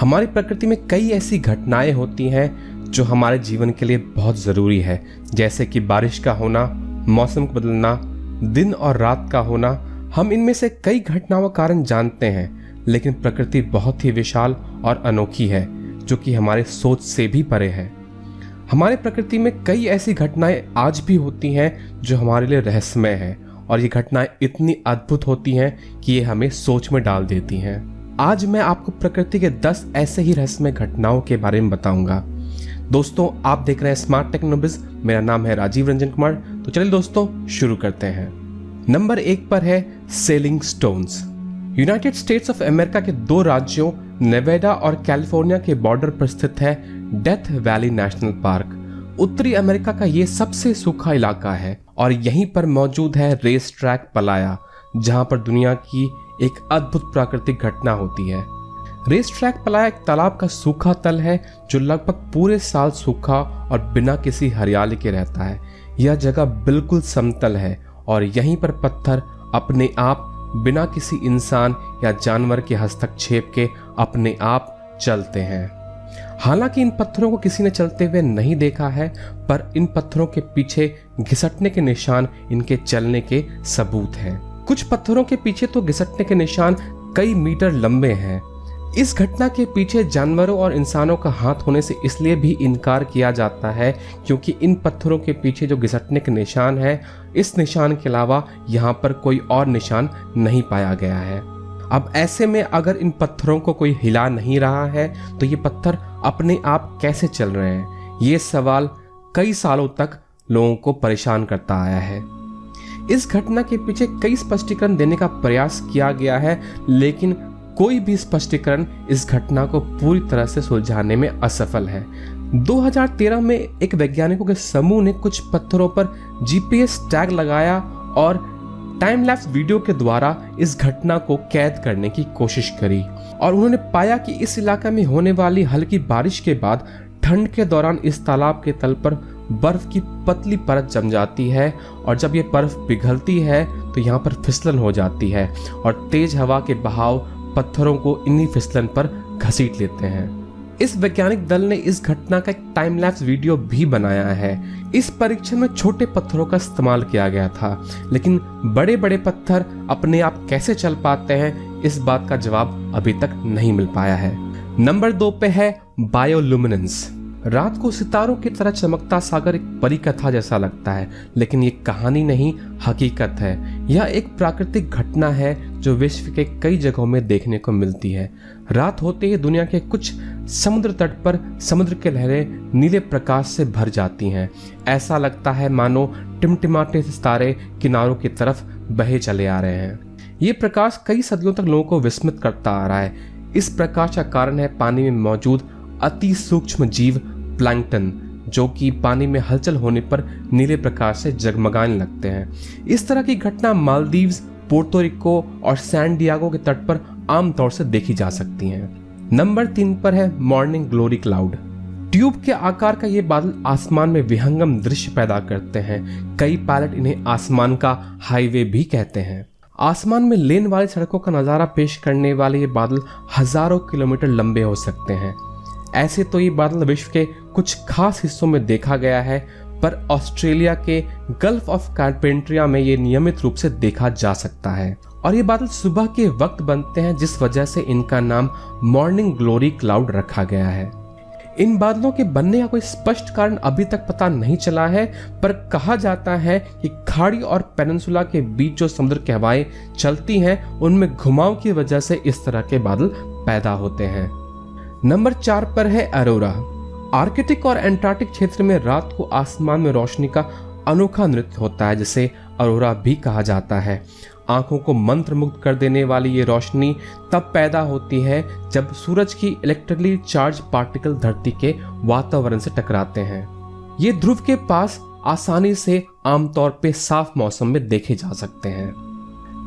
हमारी प्रकृति में कई ऐसी घटनाएं होती हैं जो हमारे जीवन के लिए बहुत ज़रूरी है, जैसे कि बारिश का होना, मौसम का बदलना, दिन और रात का होना। हम इनमें से कई घटनाओं का कारण जानते हैं, लेकिन प्रकृति बहुत ही विशाल और अनोखी है जो कि हमारे सोच से भी परे है। हमारी प्रकृति में कई ऐसी घटनाएं आज भी होती हैं जो हमारे लिए रहस्यमय है, और ये घटनाएं इतनी अद्भुत होती हैं कि ये हमें सोच में डाल देती हैं। आज मैं आपको प्रकृति के 10 ऐसे ही रहस्यमय घटनाओं के बारे में बताऊंगा। दोस्तों, आप देख रहे हैं स्मार्ट टेक्नोबिज। मेरा नाम है राजीव रंजन कुमार। तो चलिए दोस्तों शुरू करते हैं। नंबर 1 पर है selling stones. United states of America के 2 राज्यों नेवाडा और कैलिफोर्निया के बॉर्डर पर स्थित है डेथ वैली नेशनल पार्क। उत्तरी अमेरिका का ये सबसे सूखा इलाका है और यहीं पर मौजूद है रेस ट्रैक पलाया, जहां पर दुनिया की एक अद्भुत प्राकृतिक घटना होती है। रेस ट्रैक पलाया एक तालाब का सूखा तल है जो लगभग पूरे साल सूखा और बिना किसी हरियाली के रहता है। यह जगह बिल्कुल समतल है और यहीं पर पत्थर अपने आप बिना किसी इंसान या जानवर के हस्तक्षेप के अपने आप चलते हैं। हालांकि इन पत्थरों को किसी ने चलते हुए नहीं देखा है, पर इन पत्थरों के पीछे घिसटने के निशान इनके चलने के सबूत हैं। कुछ पत्थरों के पीछे तो घिसटने के निशान कई मीटर लंबे हैं। इस घटना के पीछे जानवरों और इंसानों का हाथ होने से इसलिए भी इनकार किया जाता है क्योंकि इन पत्थरों के पीछे जो घिसटने के निशान है, इस निशान के अलावा यहाँ पर कोई और निशान नहीं पाया गया है। अब ऐसे में अगर इन पत्थरों को कोई हिला नहीं रहा है तो ये पत्थर अपने आप कैसे चल रहे हैं? ये सवाल कई सालों तक लोगों को परेशान करता आया है। इस घटना के पीछे कई स्पष्टीकरण देने का प्रयास किया गया है, लेकिन कोई भी स्पष्टीकरण इस घटना को पूरी तरह से सुलझाने में असफल है। 2013 में एक वैज्ञानिकों के समूह ने कुछ पत्थरों पर जीपीएस टैग लगाया और टाइम लैप्स वीडियो के द्वारा इस घटना को कैद करने की कोशिश करी, और उन्होंने पाया कि इस इलाके में होने वाली हल्की बारिश के बाद ठंड के दौरान इस तालाब के तल पर बर्फ की पतली परत जम जाती है, और जब ये बर्फ पिघलती है तो यहाँ पर फिसलन हो जाती है और तेज हवा के बहाव पत्थरों को इन्हीं फिसलन पर घसीट लेते हैं। इस वैज्ञानिक दल ने इस घटना का एक टाइम लैप्स वीडियो भी बनाया है। इस परीक्षण में छोटे पत्थरों का इस्तेमाल किया गया था, लेकिन बड़े बड़े पत्थर अपने आप कैसे चल पाते हैं, इस बात का जवाब अभी तक नहीं मिल पाया है। नंबर 2 पे है बायोलुमिनेंस। रात को सितारों की तरह चमकता सागर एक परी कथा जैसा लगता है, लेकिन ये कहानी नहीं, हकीकत है। यह एक प्राकृतिक घटना है जो विश्व के कई जगहों में देखने को मिलती है। रात होते ही दुनिया के कुछ समुद्र तट पर समुद्र के लहरें नीले प्रकाश से भर जाती हैं। ऐसा लगता है मानो टिमटिमाते सितारे किनारों की तरफ बहे चले आ रहे हैं। ये प्रकाश कई सदियों तक लोगों को विस्मित करता आ रहा है। इस प्रकाश का कारण है पानी में मौजूद अति सूक्ष्म जीव प्लैंकटन, जो कि पानी में हलचल होने पर नीले प्रकाश से जगमगाने लगते हैं। इस तरह की घटना मालदीव्स, पोर्टो रिको और सैन डियागो के तट पर आमतौर से देखी जा सकती हैं। नंबर 3 पर है मॉर्निंग ग्लोरी क्लाउड। ट्यूब के आकार का ये बादल आसमान में विहंगम दृश्य पैदा करते हैं। कई पायलट इन्हें आसमान का हाईवे भी कहते हैं। आसमान में लेन वाली सड़कों का नजारा पेश करने वाले ये बादल हजारों किलोमीटर लंबे हो सकते हैं। ऐसे तो ये बादल विश्व के कुछ खास हिस्सों में देखा गया है, पर ऑस्ट्रेलिया के गल्फ ऑफ कार्पेंट्रिया में ये नियमित रूप से देखा जा सकता है, और ये बादल सुबह के वक्त बनते हैं, जिस वजह से इनका नाम मॉर्निंग ग्लोरी क्लाउड रखा गया है। इन बादलों के बनने का कोई स्पष्ट कारण अभी तक पता नहीं चला है, पर कहा जाता है कि खाड़ी और पेनिनसुला के बीच जो समुद्र की हवाएं चलती हैं, उनमें घुमाव की वजह से इस तरह के बादल पैदा होते हैं। नंबर 4 पर है अरोरा। आर्कटिक और एंटार्क्टिक क्षेत्र में रात को आसमान में रोशनी का अनोखा नृत्य होता है, जिसे अरोरा भी कहा जाता है। आंखों को मंत्रमुग्ध कर देने वाली ये रोशनी तब पैदा होती है जब सूरज की इलेक्ट्रिकली चार्ज पार्टिकल धरती के वातावरण से टकराते हैं। ये ध्रुव के पास आसानी से आमतौर पे साफ मौसम में देखे जा सकते हैं।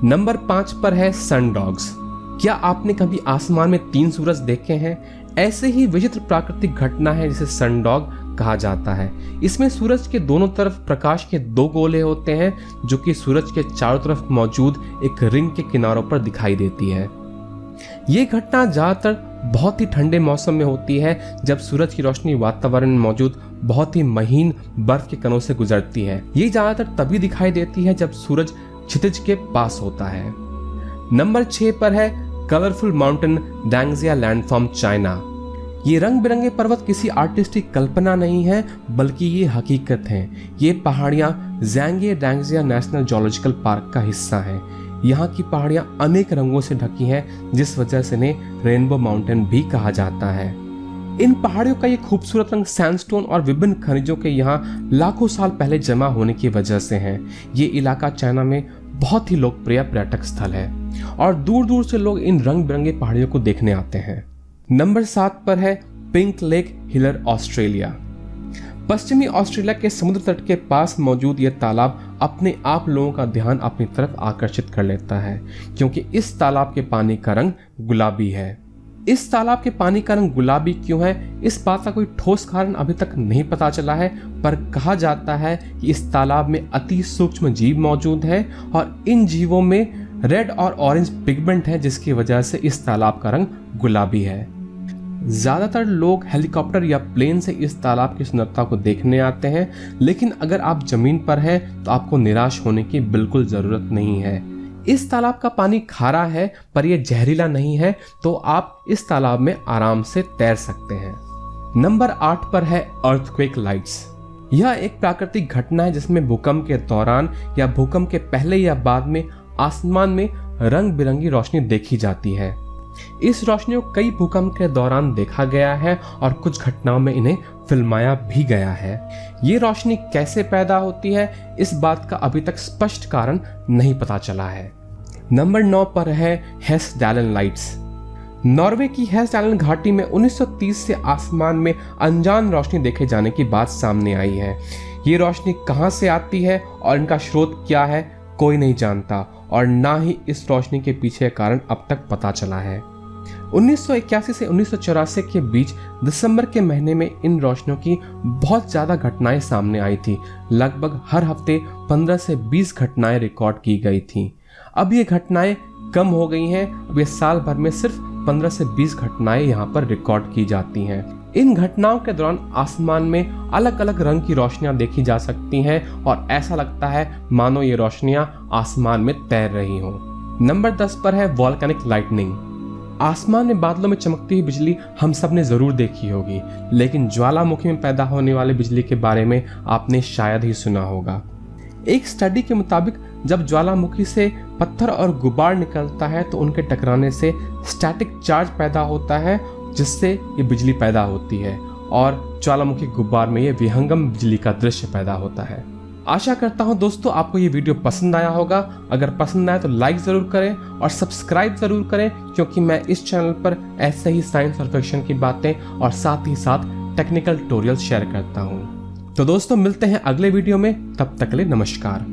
नंबर 5 पर है सनडॉग्स। क्या आपने कभी आसमान में 3 सूरज देखे हैं? ऐसे ही विचित्र प्राकृतिक घटना है जिसे सनडॉग कहा जाता है। इसमें सूरज के दोनों तरफ प्रकाश के 2 गोले होते हैं, जो कि सूरज के चारों तरफ मौजूद एक रिंग के किनारों पर दिखाई देती है। ये घटना ज्यादातर बहुत ही ठंडे मौसम में होती है, जब सूरज की रोशनी वातावरण में मौजूद बहुत ही महीन बर्फ के कणों से गुजरती है। ये ज्यादातर तभी दिखाई देती है जब सूरज क्षितिज के पास होता है। नंबर 6 पर है कलरफुल माउंटेन डैंगजिया लैंडफॉर्म चाइना। ये रंग बिरंगे पर्वत किसी आर्टिस्ट की कल्पना नहीं है, बल्कि ये हकीकत है। ये पहाड़ियां ज़ेंगे डैंगजिया नेशनल जूलॉजिकल पार्क का हिस्सा हैं। यहाँ की पहाड़ियां अनेक रंगों से ढकी हैं, जिस वजह से इन्हें रेनबो माउंटेन भी कहा जाता है। इन पहाड़ियों का ये खूबसूरत रंग सैंडस्टोन और विभिन्न खनिजों के यहाँ लाखों साल पहले जमा होने की वजह से है। ये इलाका चाइना में बहुत ही लोकप्रिय पर्यटक स्थल है और दूर दूर से लोग इन रंग बिरंगे पहाड़ियों को देखने आते हैं। नंबर 7 पर है पिंक लेक हिलर ऑस्ट्रेलिया। पश्चिमी ऑस्ट्रेलिया के समुद्र तट के पास मौजूद यह तालाब अपने आप लोगों का ध्यान अपनी तरफ आकर्षित कर लेता है, क्योंकि इस तालाब के पानी का रंग गुलाबी है। इस तालाब के पानी का रंग गुलाबी क्यों है, इस बात का कोई ठोस कारण अभी तक नहीं पता चला है, पर कहा जाता है कि इस तालाब में अति सूक्ष्म जीव मौजूद है और इन जीवों में रेड और ऑरेंज पिगमेंट है, जिसकी वजह से इस तालाब का रंग गुलाबी है। ज्यादातर लोग हेलीकॉप्टर या प्लेन से इस तालाब की सुंदरता को देखने आते हैं, लेकिन अगर आप जमीन पर हैं तो आपको निराश होने की बिल्कुल जरूरत नहीं है। इस तालाब का पानी खारा है, पर यह जहरीला नहीं है, तो आप इस तालाब में आराम से तैर सकते हैं। नंबर 8 पर है अर्थक्वेक लाइट्स। यह एक प्राकृतिक घटना है जिसमें भूकंप के दौरान या भूकंप के पहले या बाद में आसमान में रंग बिरंगी रोशनी देखी जाती है। इस रोशनी को कई भूकंप के दौरान देखा गया है और कुछ घटनाओं में इन्हें फिल्माया भी गया है। ये रोशनी कैसे पैदा होती है, इस बात का अभी तक स्पष्ट कारण नहीं पता चला है। नंबर 9 पर है हेसडैलन लाइट्स। नॉर्वे की हेसडैलन घाटी में 1930 से आसमान में अनजान रोशनी देखे जाने की बात सामने आई है। ये रोशनी कहाँ से आती है और इनका स्रोत क्या है, कोई नहीं जानता और ना ही इस रोशनी के पीछे कारण अब तक पता चला है। 1981 से 1984 के बीच दिसंबर के महीने में इन रोशनियों की बहुत ज़्यादा घटनाएं सामने आई थी। लगभग हर हफ्ते 15 से 20 घटनाएं रिकॉर्ड की गई थीं। अब ये घटनाएं कम हो गई हैं। अब ये साल भर में सिर्फ 15 से 20 घटनाएं यहाँ पर रिकॉर्ड की जाती हैं। इन घटनाओं के दौरान आसमान में अलग अलग रंग की रोशनियां देखी जा सकती हैं और ऐसा लगता है मानो ये रोशनियां आसमान में तैर रही हों। नंबर 10 पर है वॉल्केनिक लाइटनिंग। आसमान में बादलों में चमकती हुई बिजली हम सब ने जरूर देखी होगी, लेकिन ज्वालामुखी में पैदा होने वाली बिजली के बारे में आपने शायद ही सुना होगा। एक स्टडी के मुताबिक जब ज्वालामुखी से पत्थर और गुबार निकलता है तो उनके टकराने से स्टैटिक चार्ज पैदा होता है, जिससे ये बिजली पैदा होती है और ज्वालामुखी गुब्बार में ये विहंगम बिजली का दृश्य पैदा होता है। आशा करता हूँ दोस्तों आपको ये वीडियो पसंद आया होगा। अगर पसंद आया तो लाइक ज़रूर करें और सब्सक्राइब ज़रूर करें, क्योंकि मैं इस चैनल पर ऐसे ही साइंस और फिक्शन की बातें और साथ ही साथ टेक्निकल ट्यूटोरियल शेयर करता हूँ। तो दोस्तों मिलते हैं अगले वीडियो में, तब तक के लिए नमस्कार।